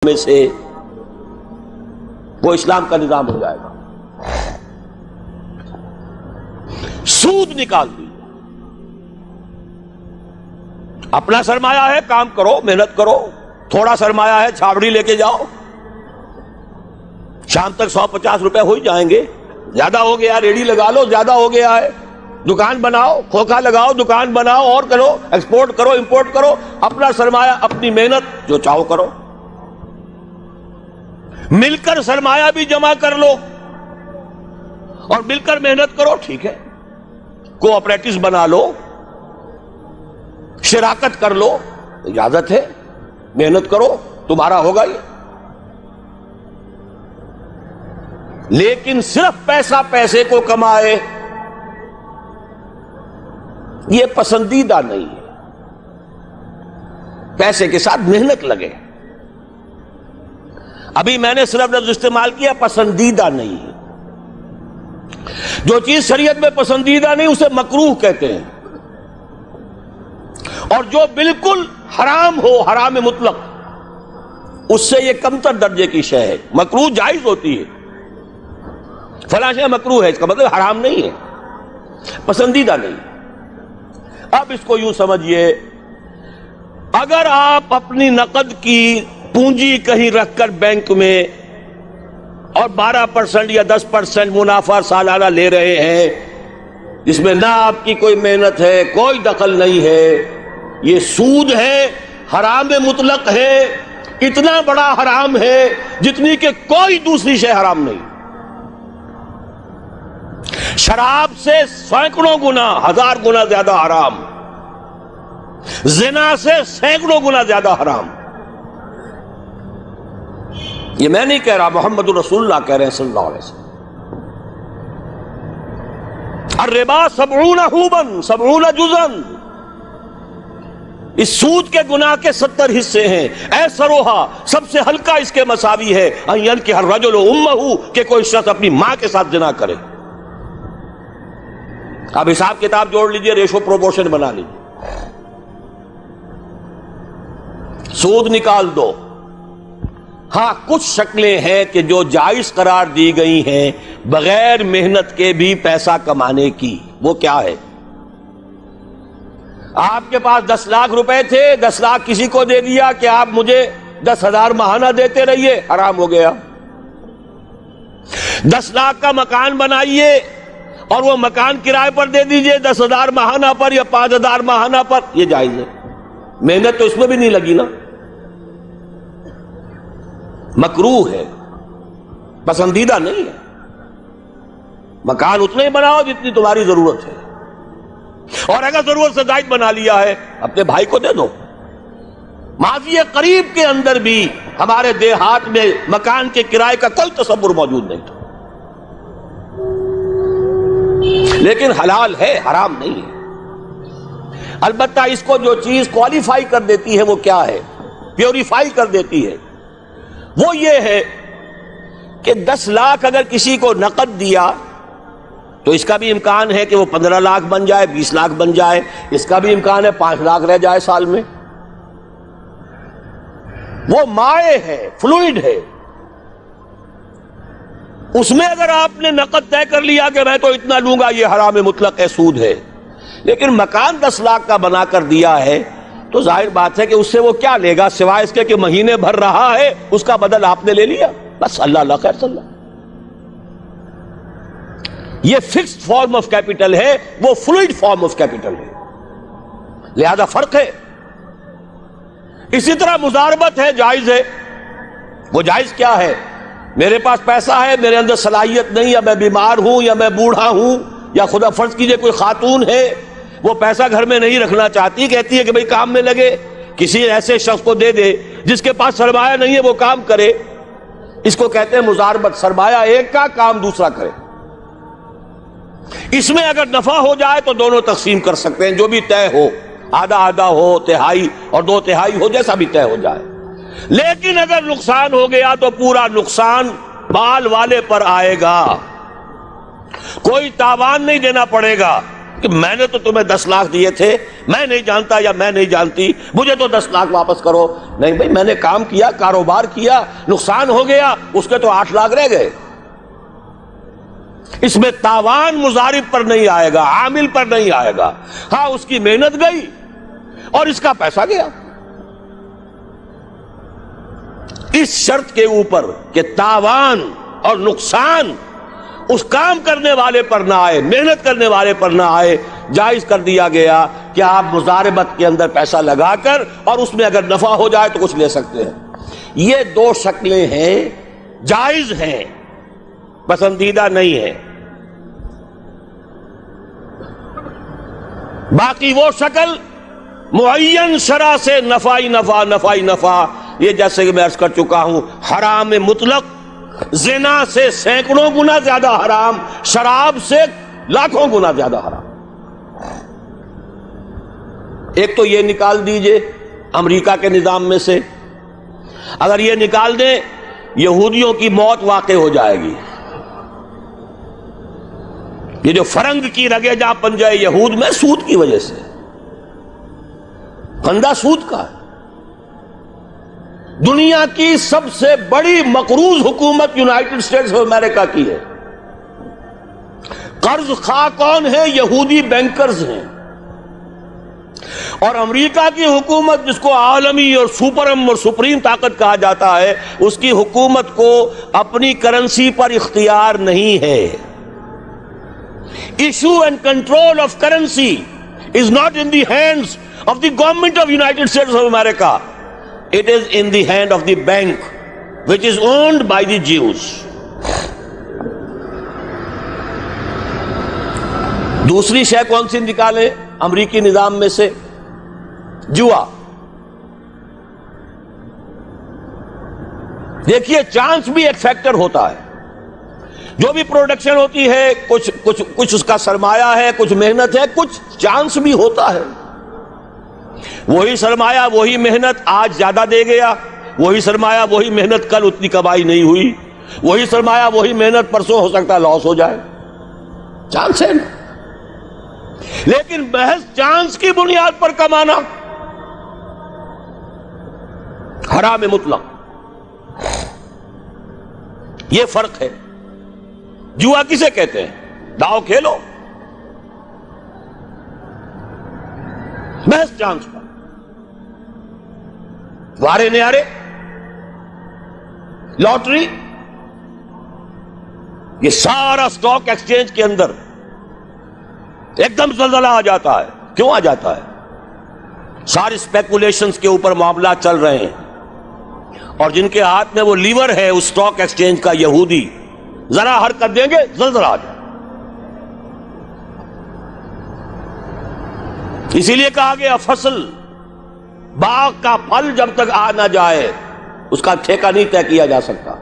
میں سے وہ اسلام کا نظام ہو جائے گا۔ سود نکال دیجیے، اپنا سرمایہ ہے کام کرو، محنت کرو، تھوڑا سرمایہ ہے چھاوڑی لے کے جاؤ، شام تک 150 روپے ہو ہی جائیں گے، زیادہ ہو گیا ریڈی لگا لو، زیادہ ہو گیا ہے دکان بناؤ، کھوکھا لگاؤ، دکان بناؤ اور کرو، ایکسپورٹ کرو، امپورٹ کرو، اپنا سرمایہ، اپنی محنت جو چاہو کرو، مل کر سرمایہ بھی جمع کر لو اور مل کر محنت کرو، ٹھیک ہے، کوآپریٹوز بنا لو، شراکت کر لو، اجازت ہے، محنت کرو، تمہارا ہوگا یہ۔ لیکن صرف پیسہ پیسے کو کمائے یہ پسندیدہ نہیں ہے، پیسے کے ساتھ محنت لگے۔ ابھی میں نے صرف لفظ استعمال کیا پسندیدہ نہیں ہے، جو چیز شریعت میں پسندیدہ نہیں اسے مکروہ کہتے ہیں، اور جو بالکل حرام ہو، حرام مطلق، اس سے یہ کمتر درجے کی شے ہے۔ مکروہ جائز ہوتی ہے، فلاں شے مکروہ ہے، اس کا مطلب حرام نہیں ہے، پسندیدہ نہیں۔ اب اس کو یوں سمجھیے، اگر آپ اپنی نقد کی پونجی کہیں رکھ کر بینک میں اور 12% یا 10% منافع سالانہ لے رہے ہیں، جس میں نہ آپ کی کوئی محنت ہے، کوئی دخل نہیں ہے، یہ سود ہے، حرام مطلق ہے، اتنا بڑا حرام ہے جتنی کہ کوئی دوسری شے حرام نہیں۔ شراب سے سینکڑوں گنا، 1000 گنا زیادہ حرام، زنا سے سینکڑوں گنا زیادہ حرام۔ یہ میں نہیں کہہ رہا، محمد رسول اللہ کہہ رہے ہیں صلی اللہ علیہ وسلم۔ الربا 70 حوبا 70 جزءا، اس سود کے گناہ کے 70 حصے ہیں۔ ایسروہا، سب سے ہلکا اس کے مساوی ہے، ان ینکح الرجل امہ، کہ کوئی شخص اپنی ماں کے ساتھ زنا کرے۔ اب حساب کتاب جوڑ لیجئے، ریشو پروپورشن بنا لیجئے، سود نکال دو۔ ہاں کچھ شکلیں ہیں کہ جو جائز قرار دی گئی ہیں بغیر محنت کے بھی پیسہ کمانے کی، وہ کیا ہے؟ آپ کے پاس 10 لاکھ روپے تھے، 10 لاکھ کسی کو دے دیا کہ آپ مجھے 10,000 ماہانہ دیتے رہیے، حرام ہو گیا۔ 10 لاکھ کا مکان بنائیے اور وہ مکان کرائے پر دے دیجئے 10,000 ماہانہ پر یا 5,000 ماہانہ پر، یہ جائز ہے، محنت تو اس میں بھی نہیں لگی نا، مکروہ ہے، پسندیدہ نہیں ہے۔ مکان اتنا ہی بناؤ جتنی تمہاری ضرورت ہے، اور اگر ضرورت سے زائد بنا لیا ہے اپنے بھائی کو دے دو۔ ماضی قریب کے اندر بھی ہمارے دیہات میں مکان کے کرائے کا کوئی تصور موجود نہیں تھا، لیکن حلال ہے، حرام نہیں ہے۔ البتہ اس کو جو چیز کوالیفائی کر دیتی ہے وہ کیا ہے، پیوریفائی کر دیتی ہے، وہ یہ ہے کہ 10 لاکھ اگر کسی کو نقد دیا تو اس کا بھی امکان ہے کہ وہ 15 لاکھ بن جائے، 20 لاکھ بن جائے، اس کا بھی امکان ہے 5 لاکھ رہ جائے سال میں۔ وہ مائع ہے، فلوئڈ ہے، اس میں اگر آپ نے نقد طے کر لیا کہ میں تو اتنا لوں گا، یہ حرام مطلق ہے، سود ہے۔ لیکن مکان 10 لاکھ کا بنا کر دیا ہے تو ظاہر بات ہے کہ اس سے وہ کیا لے گا، سوائے اس کے کہ مہینے بھر رہا ہے، اس کا بدل آپ نے لے لیا، بس اللہ اللہ خیر صلی اللہ۔ یہ فکسڈ فارم آف کیپٹل ہے، وہ فلوئڈ فارم آف کیپٹل ہے، لہذا فرق ہے۔ اسی طرح مضاربت ہے، جائز ہے۔ وہ جائز کیا ہے؟ میرے پاس پیسہ ہے، میرے اندر صلاحیت نہیں، یا میں بیمار ہوں، یا میں بوڑھا ہوں، یا خدا فرض کیجئے کوئی خاتون ہے وہ پیسہ گھر میں نہیں رکھنا چاہتی، کہتی ہے کہ بھئی کام میں لگے، کسی ایسے شخص کو دے دے جس کے پاس سرمایہ نہیں ہے، وہ کام کرے، اس کو کہتے ہیں مضاربت، سرمایہ ایک کا، کام دوسرا کرے۔ اس میں اگر نفع ہو جائے تو دونوں تقسیم کر سکتے ہیں، جو بھی طے ہو، آدھا آدھا ہو، تہائی اور 2 تہائی ہو، جیسا بھی طے ہو جائے۔ لیکن اگر نقصان ہو گیا تو پورا نقصان مال والے پر آئے گا، کوئی تاوان نہیں دینا پڑے گا، کہ میں نے تو تمہیں 10 لاکھ دیے تھے، میں نہیں جانتا یا میں نہیں جانتی، مجھے تو 10 لاکھ واپس کرو. نہیں بھائی، میں نے کام کیا، کاروبار کیا، نقصان ہو گیا، اس کے تو 8 لاکھ رہ گئے. اس میں تاوان مضارب پر نہیں آئے گا، عامل پر نہیں آئے گا. ہاں اس کی محنت گئی اور اس کا پیسہ گیا. اس شرط کے اوپر کہ تاوان اور نقصان اس کام کرنے والے پر نہ آئے، محنت کرنے والے پر نہ آئے، جائز کر دیا گیا کہ آپ مضاربت کے اندر پیسہ لگا کر اور اس میں اگر نفع ہو جائے تو کچھ لے سکتے ہیں. یہ 2 شکلیں ہیں، جائز ہیں، پسندیدہ نہیں ہے. باقی وہ شکل معین شرع سے نفعی نفع، یہ جیسے کہ میں عرض کر چکا ہوں، حرام مطلق، زنا سے سینکڑوں گنا زیادہ حرام، شراب سے لاکھوں گنا زیادہ حرام. ایک تو یہ نکال دیجئے امریکہ کے نظام میں سے، اگر یہ نکال دیں یہودیوں کی موت واقع ہو جائے گی. یہ جو فرنگ کی رگے جہاں پن جائے یہود میں، سود کی وجہ سے، پھندا سود کا ہے. دنیا کی سب سے بڑی مقروض حکومت یونائٹڈ اسٹیٹس آف امریکہ کی ہے. قرض خواہ کون ہے؟ یہودی بینکرز ہیں. اور امریکہ کی حکومت، جس کو عالمی اور سپرم اور سپریم طاقت کہا جاتا ہے، اس کی حکومت کو اپنی کرنسی پر اختیار نہیں ہے. Issue and control of currency is not in the hands of the government of United States of America. It is in the hand of the bank, which is owned by the Jews. دوسری شے کون سی نکالے امریکی نظام میں سے؟ جوا. دیکھیے چانس بھی ایک فیکٹر ہوتا ہے. جو بھی پروڈکشن ہوتی ہے، کچھ اس کا سرمایہ ہے، کچھ محنت ہے، کچھ چانس بھی ہوتا ہے. وہی سرمایہ وہی محنت آج زیادہ دے گیا، وہی سرمایہ وہی محنت کل اتنی کمائی نہیں ہوئی، وہی سرمایہ وہی محنت پرسوں ہو سکتا ہے لاس ہو جائے. چانس ہے نا. لیکن محض چانس کی بنیاد پر کمانا حرام مطلق. یہ فرق ہے. جوا کسے کہتے ہیں؟ داؤ کھیلو محض چانس پر، وارے نیارے، لاٹری. یہ سارا سٹاک ایکسچینج کے اندر ایک دم زلزلہ آ جاتا ہے. کیوں آ جاتا ہے؟ ساری اسپیکولیشنز کے اوپر معاملات چل رہے ہیں، اور جن کے ہاتھ میں وہ لیور ہے اس سٹاک ایکسچینج کا، یہودی، ذرا حرکت دیں گے زلزلہ آ جائے. اسی لیے کہا گیا فصل، باغ کا پھل جب تک آ نہ جائے اس کا ٹھیکہ نہیں طے کیا جا سکتا.